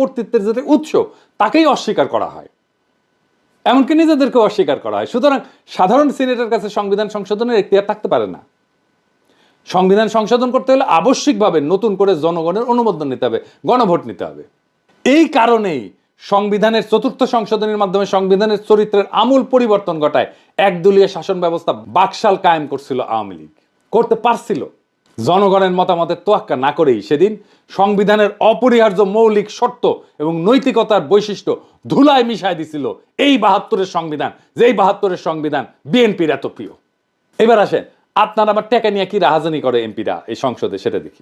কর্তৃত্বের যেটা উৎস তাকেই অস্বীকার করা হয়, এমনকি নিজেদেরকে অস্বীকার করা হয়। সুতরাং সাধারণ সিনেটের কাছে সংবিধান সংশোধনের এখতিয়ার থাকতে পারে না। সংবিধান সংশোধন করতে হলে আবশ্যিকভাবে নতুন করে জনগণের অনুমোদন নিতে হবে, গণভোট নিতে হবে। এই কারণেই সংবিধানের চতুর্থ সংশোধনীর মাধ্যমে সংবিধানের চরিত্রের আমূল পরিবর্তন ঘটায় একদলীয় শাসন ব্যবস্থা বাকশাল কায়েম করছিল আওয়ামী লীগ, করতে পারছিল। জনগণের মতামতের তোয়াক্কা না করেই সেদিন সংবিধানের অপরিহার্য মৌলিক শর্ত এবং নৈতিকতার বৈশিষ্ট্য ধুলায় মিশায় দিছিল এই ৭২-এর সংবিধান, যেই ৭২-এর সংবিধান বিএনপির এত প্রিয়। এবার আসেন, আপনার আমার টাকা নিয়ে কি রাহাজানি করে এমপিরা এই সংসদে, সেটা দেখি।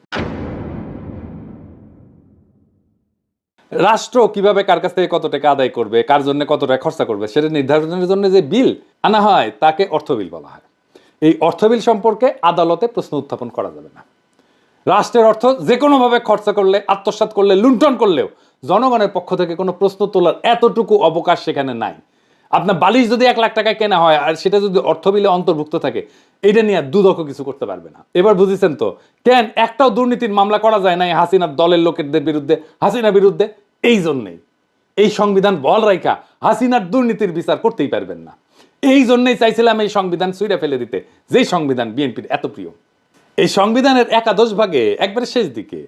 রাষ্ট্র কিভাবে কার কাছ থেকে কত টাকা আদায় করবে, কার জন্য কত টাকা খরচা করবে, সেটা নির্ধারণের জন্য যে বিল আনা হয় তাকে অর্থ বিল বলা হয়। এই অর্থ বিল সম্পর্কে আদালতে প্রশ্ন উত্থাপন করা যাবে না। রাষ্ট্রের অর্থ যে কোনোভাবে খরচা করলে, আত্মসাৎ করলে, লুণ্ঠন করলেও জনগণের পক্ষ থেকে কোনো প্রশ্ন তোলার এতটুকু অবকাশ সেখানে নাই। আপনার বালিশ যদি ১ লাখ টাকায় কেনা হয় আর সেটা যদি অর্থ বিলে অন্তর্ভুক্ত থাকে, এটা নিয়ে দুদক কিছু করতে পারবে না। এবার বুঝেছেন তো কেন একটাও দুর্নীতির মামলা করা যায় নাই হাসিনার দলের লোকেদের বিরুদ্ধে, হাসিনার বিরুদ্ধে? এই জন্যেই এই সংবিধান বল রাইখা হাসিনার দুর্নীতির বিচার করতেই পারবেন না। এই জন্যই চাইছিলাম এই সংবিধান ছুঁড়ে ফেলে দিতে, যেই সংবিধান বিএনপির এত প্রিয়। এই সংবিধানের একাদশ ভাগে একবারে শেষ দিকে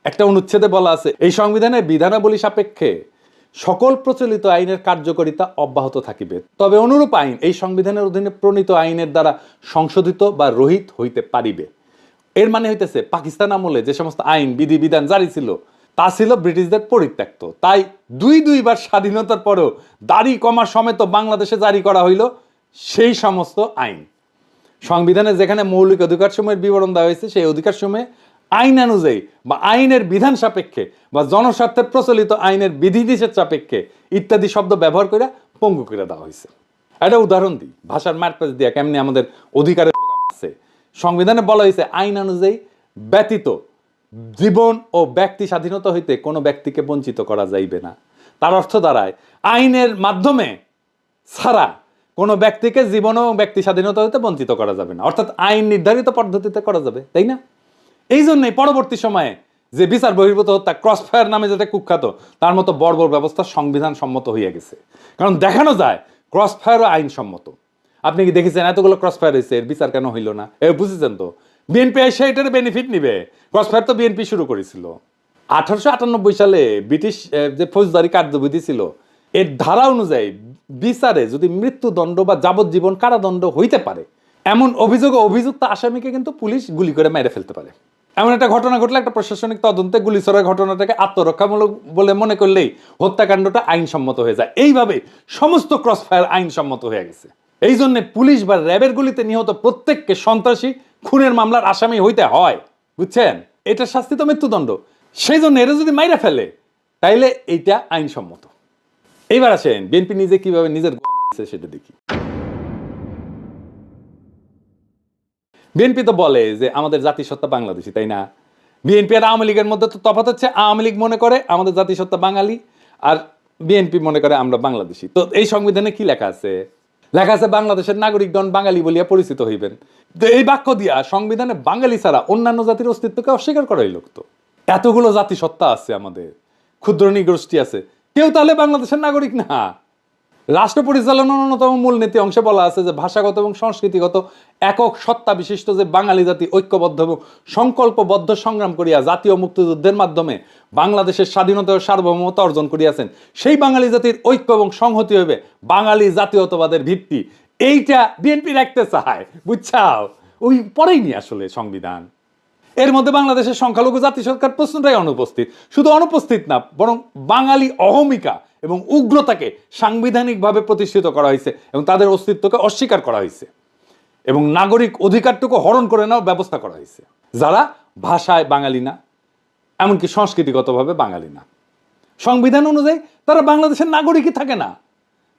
একটা অনুচ্ছেদে বলা আছে, এই সংবিধানের বিধানাবলী সাপেক্ষে সকল প্রচলিত আইনের কার্যকারিতা অব্যাহত থাকিবে, তবে অনুরূপ আইন এই সংবিধানের অধীনে প্রণীত আইনের দ্বারা সংশোধিত বা রহিত হইতে পারিবে। এর মানে হইতেছে পাকিস্তান আমলে যে সমস্ত আইন বিধিবিধান জারি ছিল তা ছিল ব্রিটিশদের পরিত্যক্ত, তাই দুইবার স্বাধীনতার পরেও দাড়ি কমা সমেত বাংলাদেশে জারি করা হইল সেই সমস্ত আইন। সংবিধানে যেখানে মৌলিক অধিকার সমূহের বিবরণ দেওয়া হয়েছে, সেই অধিকার সমূহে আইন অনুযায়ী বা আইনের বিধান সাপেক্ষে বা জনস্বার্থে প্রচলিত আইনের বিধিনিষেধ সাপেক্ষে ইত্যাদি শব্দ ব্যবহার করে পঙ্গু করে দেওয়া হয়েছে। একটা উদাহরণ দিই, ভাষার মারপ্যাচ দিয়া কেমনি আমাদের অধিকারের আছে। সংবিধানে বলা হয়েছে আইন অনুযায়ী ব্যতীত জীবন ও ব্যক্তি স্বাধীনতা হইতে কোনো ব্যক্তিকে বঞ্চিত করা যাইবে না। তার অর্থ দাঁড়ায় আইনের মাধ্যমে ছাড়া কোনো ব্যক্তিকে জীবন ও ব্যক্তি স্বাধীনতা হইতে বঞ্চিত করা যাবে না, অর্থাৎ আইন নির্ধারিত পদ্ধতিতে করা যাবে, তাই না? এই জন্যই পরবর্তী সময়ে যে বিচার বহির্ভূত হত্যা, ক্রসফায়ার নামে যেটা কুখ্যাত, তার মতো বর্বর ব্যবস্থা সংবিধান সম্মত হইয়া গেছে। কারণ দেখানো যায় ক্রসফায়ারও আইনসম্মত। আপনি কি দেখেছেন এতগুলো ক্রসফায়ার হয়েছে, এর বিচার কেন হইল না? বুঝেছেন তো, বিএনপি এসে এটার বেনিফিট নিবে। ক্রসফায়ার তো বিএনপি শুরু করেছিল 1898 সালে। ব্রিটিশ যে ফৌজদারি কার্যবিধি ছিল, এর ধারা অনুযায়ী বিচারে যদি মৃত্যুদণ্ড বা যাবজ্জীবন কারাদণ্ড হইতে পারে এমন অভিযোগ ও অভিযুক্ত আসামিকে কিন্তু পুলিশ গুলি করে মেরে ফেলতে পারে। এমন একটা ঘটনা ঘটলে একটা প্রশাসনিক তদন্তে গুলি ছোড়ার ঘটনাটাকে আত্মরক্ষামূলক বলে মনে করলেই হত্যাকাণ্ডটা আইনসম্মত হয়ে যায়। এইভাবে সমস্ত ক্রসফায়ার আইনসম্মত হয়ে গেছে। এই জন্য পুলিশ বা র্যাবের গুলিতে নিহত প্রত্যেককে সন্ত্রাসী খুনের মামলার আসামি হইতে হয়, বুঝছেন? এটার শাস্তি তো মৃত্যুদণ্ড। সেই জন্য এরা যদি মাইরা ফেলে তাইলে এইটা আইনসম্মত। এইবার আসেন বিএনপি নিজে কিভাবে নিজের সেটা দেখি। বিএনপি তো বলে যে আমাদের জাতিসত্তা বাংলাদেশি, তাই না? বিএনপি আর আওয়ামী লীগের মধ্যে তো তফাৎ হচ্ছে, আওয়ামী লীগ মনে করে আমাদের জাতিসত্তা বাঙালি আর বিএনপি মনে করে আমরা বাংলাদেশি। তো এই সংবিধানে কি লেখা আছে? লেখা আছে বাংলাদেশের নাগরিকগণ বাঙালি বলিয়া পরিচিত হইবেন। তো এই বাক্য দিয়া সংবিধানে বাঙালি ছাড়া অন্যান্য জাতির অস্তিত্বকে অস্বীকার করাই লোক। এতগুলো জাতিসত্তা আছে, আমাদের ক্ষুদ্র নৃগোষ্ঠী আছে, কেউ তাহলে বাংলাদেশের নাগরিক না। রাষ্ট্র পরিচালনার অন্যতম মূলনীতি অংশে বলা আছে যে ভাষাগত এবং সংস্কৃতিগত একক সত্তা বিশিষ্ট যে বাঙালি জাতি ঐক্যবদ্ধ এবং সংকল্পবদ্ধ সংগ্রাম করিয়া জাতীয় মুক্তিযুদ্ধের মাধ্যমে বাংলাদেশের স্বাধীনতা ও সার্বভৌমত্ব অর্জন করিয়াছেন, সেই বাঙালি জাতির ঐক্য এবং সংহতি হইবে বাঙালি জাতীয়তাবাদের ভিত্তি। এইটা বিএনপি রাখতে চায়, বুঝছাও? ওই পরেই নি আসলে সংবিধান। এর মধ্যে বাংলাদেশের সংখ্যালঘু জাতি সরকার প্রশ্নটাই অনুপস্থিত। শুধু অনুপস্থিত না, বরং বাঙালি অহমিকা এবং উগ্রতাকে সাংবিধানিকভাবে প্রতিষ্ঠিত করা হয়েছে এবং তাদের অস্তিত্বকে অস্বীকার করা হয়েছে এবং নাগরিক অধিকারটুকু হরণ করে নেওয়ার ব্যবস্থা করা হয়েছে যারা ভাষায় বাঙালি না, এমনকি সংস্কৃতিগতভাবে বাঙালি না। সংবিধান অনুযায়ী তারা বাংলাদেশের নাগরিকই থাকে না।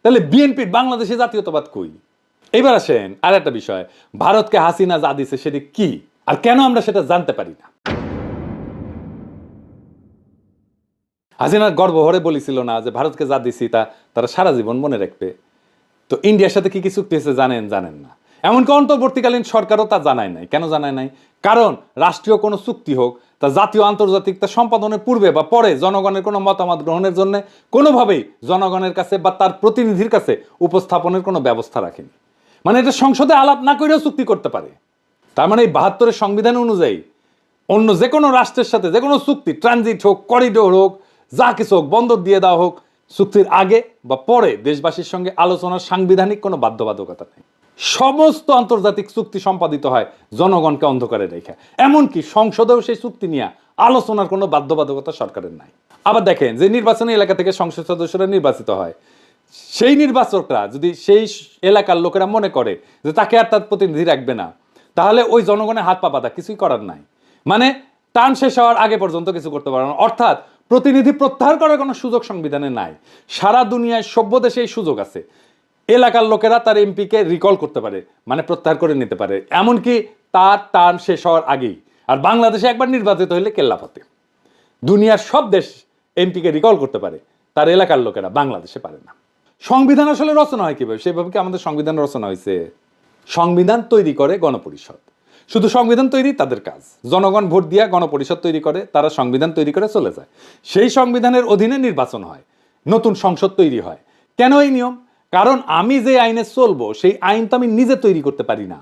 তাহলে বিএনপির বাংলাদেশে জাতীয়তাবাদ কই? এবার আসেন আর একটা বিষয়, ভারতকে হাসিনা যা দিছে সেটি কি আর কেন আমরা সেটা জানতে পারি না? হাসিনার গর্বভরে বলেছিল না যে ভারতকে যা দিছি তা তারা সারা জীবন মনে রাখবে। তো ইন্ডিয়ার সাথে কি কি চুক্তি হয়েছে জানেন? জানেন না। এমনকি অন্তর্বর্তীকালীন সরকারও তা জানায় নাই। কেন জানায় নাই? কারণ রাষ্ট্রীয় কোনো চুক্তি হোক, তা জাতীয় আন্তর্জাতিক তা সম্পাদনের পূর্বে বা পরে জনগণের কোনো মতামত গ্রহণের জন্য কোনোভাবেই জনগণের কাছে বা তার প্রতিনিধির কাছে উপস্থাপনের কোনো ব্যবস্থা রাখেনি। মানে এটা সংসদে আলাপ না করেও চুক্তি করতে পারে। তার মানে এই 72-এর সংবিধান অনুযায়ী অন্য যে কোনো রাষ্ট্রের সাথে যে কোনো চুক্তি, ট্রানজিট হোক, করিডোর হোক, যা কিছু হোক, বন্দর দিয়ে দেওয়া হোক, চুক্তির আগে বা পরে দেশবাসীর সঙ্গে আলোচনার সাংবিধানিক কোনো বাধ্যবাধকতা নেই। সমস্ত আন্তর্জাতিক চুক্তি সম্পাদিত হয় জনগণকে অন্ধকারে রেখে। এমনকি সংসদেও সেই চুক্তি নিয়ে আলোচনার কোনো বাধ্যবাধকতা সরকারের নাই। আবার দেখেন, যে নির্বাচনী এলাকা থেকে সংসদ সদস্যরা নির্বাচিত হয়, সেই নির্বাচকরা যদি সেই এলাকার লোকেরা মনে করে যে তাকে আর তার প্রতিনিধি রাখবে না, তাহলে ওই জনগণের হাত পা বাঁধা, কিছুই করার নাই। মানে টার্ম শেষ হওয়ার আগে পর্যন্ত কিছু করতে পারে না। অর্থাৎ প্রতিনিধি প্রত্যাহার করার কোনো সুযোগ সংবিধানে নাই। সারা দুনিয়ায় সভ্য দেশে এই সুযোগ আছে। এলাকার লোকেরা তার এমপিকে রিকল করতে পারে, মানে প্রত্যাহার করে নিতে পারে, এমনকি তার টার্ম শেষ হওয়ার আগেই। আর বাংলাদেশে একবার নির্বাচিত হলে কেল্লাফতে। দুনিয়ার সব দেশ এমপিকে রিকল করতে পারে, তার এলাকার লোকেরা, বাংলাদেশে পারে না। সংবিধান আসলে রচনা হয় কিভাবে? সেভাবে কি আমাদের সংবিধান রচনা হয়েছে? সংবিধান তৈরি করে গণপরিষদ। শুধু সংবিধান তৈরি তাদের কাজ। জনগণ ভোট দিয়া গণপরিষদ তৈরি করে, তারা সংবিধান তৈরি করে চলে যায়। সেই সংবিধানের অধীনে নির্বাচন হয়, নতুন সংসদ তৈরি হয়। কেন এই নিয়ম? কারণ আমি যে আইনে চলবো সেই আইন তো আমি নিজে তৈরি করতে পারি না।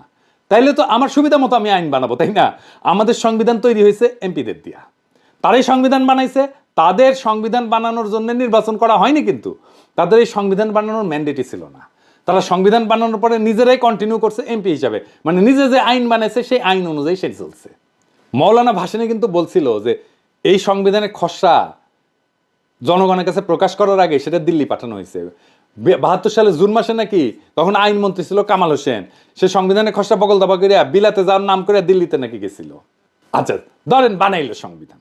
তাইলে তো আমার সুবিধা মতো আমি আইন বানাবো, তাই না? আমাদের সংবিধান তৈরি হয়েছে এমপিদের দিয়া। তারাই সংবিধান বানাইছে। তাদের সংবিধান বানানোর জন্য নির্বাচন করা হয়নি, কিন্তু তাদের এই সংবিধান বানানোর ম্যান্ডেটই ছিল না। তারা সংবিধান বানানোর পরে নিজেরাই কন্টিনিউ করছে এমপি হিসাবে, মানে নিজে যে আইন বানাইছে সেই আইন অনুযায়ী সেটি চলছে। মৌলানা ভাসানী কিন্তু বলছিল যে এই সংবিধানের খসড়া জনগণের কাছে প্রকাশ করার আগে সেটা দিল্লি পাঠানো হয়েছে। 72 সালে জুন মাসে নাকি, তখন আইনমন্ত্রী ছিল কামাল হোসেন, সে সংবিধানের খসড়া বগল দাবা করিয়া বিলাতে যাওয়ার নাম করে দিল্লিতে নাকি গেছিল। আচ্ছা ধরেন বানাইলো সংবিধান,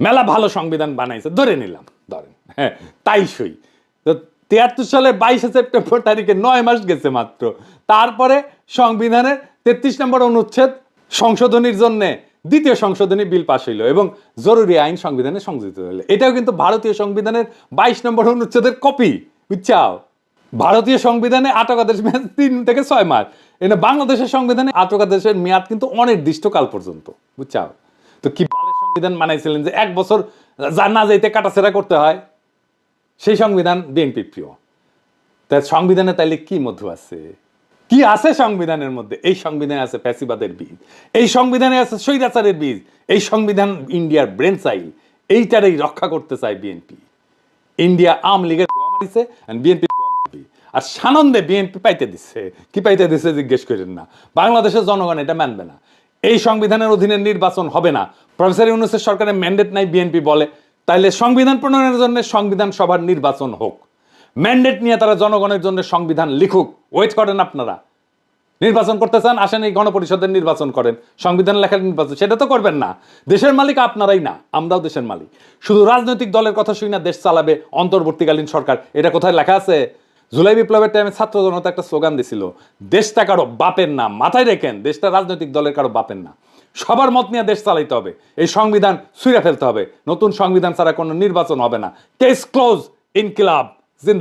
মেলা ভালো সংবিধান বানাইছে, ধরে নিলাম, ধরেন হ্যাঁ তাই সই। তো 73 সালের 22 সেপ্টেম্বর তারিখে 9 মাস গেছে মাত্র। তারপরে সংবিধানের 33 নম্বর অনুচ্ছেদ সংশোধনীর জন্য দ্বিতীয় সংশোধনী বিল পাশ হইল এবং জরুরি আইন সংবিধানে সংযোজিত হইল। এটাও কিন্তু ভারতীয় সংবিধানের 22 নম্বর অনুচ্ছেদের কপি, বুঝছাও? ভারতীয় সংবিধানে আটকাদেশ মেয়াদ 3 থেকে 6 মাস, এনে বাংলাদেশের সংবিধানে আটকাদেশের মেয়াদ কিন্তু অনির্দিষ্টকাল পর্যন্ত, বুঝছাও? তো কি বালের সংবিধান বানাইছিলেন যে 1 বছর যা না যাইতে কাটাছেড়া করতে হয়? সেই সংবিধান বিএনপি প্রিয়। তাই সংবিধানে তাইলে কি মধু আছে? কি আছে সংবিধানের মধ্যে? এই সংবিধানে আছে ফ্যাসিবাদের বীজ, এই সংবিধানে আছে স্বৈরাচারের বীজ। এই সংবিধান ইন্ডিয়ার ব্রেন চাইল, এইটারই রক্ষা করতে চায় বিএনপি। ইন্ডিয়া আওয়ামী লীগের মারিছে, বিএনপি আর সানন্দে বিএনপি পাইতে দিচ্ছে। কি পাইতে দিচ্ছে জিজ্ঞেস করেন না, বাংলাদেশের জনগণ এটা মানবে না। এই সংবিধানের অধীনে নির্বাচন হবে না। প্রফেসর ইউনূসের সরকারের ম্যান্ডেট নাই, বিএনপি বলে তাইলে সংবিধান প্রণয়নের জন্য সংবিধান সভার নির্বাচন হোক। ম্যান্ডেট নিয়ে তারা জনগণের জন্য সংবিধান লিখুক। ওয়েট করেন আপনারা। নির্বাচন করতে চান, আসেন এই গণপরিষদের নির্বাচন করেন। সংবিধান লেখার নির্বাচন সেটা তো করবেন না। দেশের মালিক আপনারাই না, আমরাও দেশের মালিক। শুধু রাজনৈতিক দলের কথা শুই না দেশ চালাবে অন্তর্বর্তীকালীন সরকার, এটা কোথায় লেখা আছে? জুলাই বিপ্লবের টাইমে ছাত্র জনতা একটা স্লোগান দিছিল, দেশটা কারো বাপের না, মাথায় রেখেন, দেশটা রাজনৈতিক দলের কারো বাপের না। সবার মত নিয়ে দেশ চালাইতে হবে। এই সংবিধান ছুঁড়ে ফেলতে হবে। নতুন সংবিধান ছাড়া কোনো নির্বাচন হবে না। Case close. ইনকিলাব জিন্দাবাদ।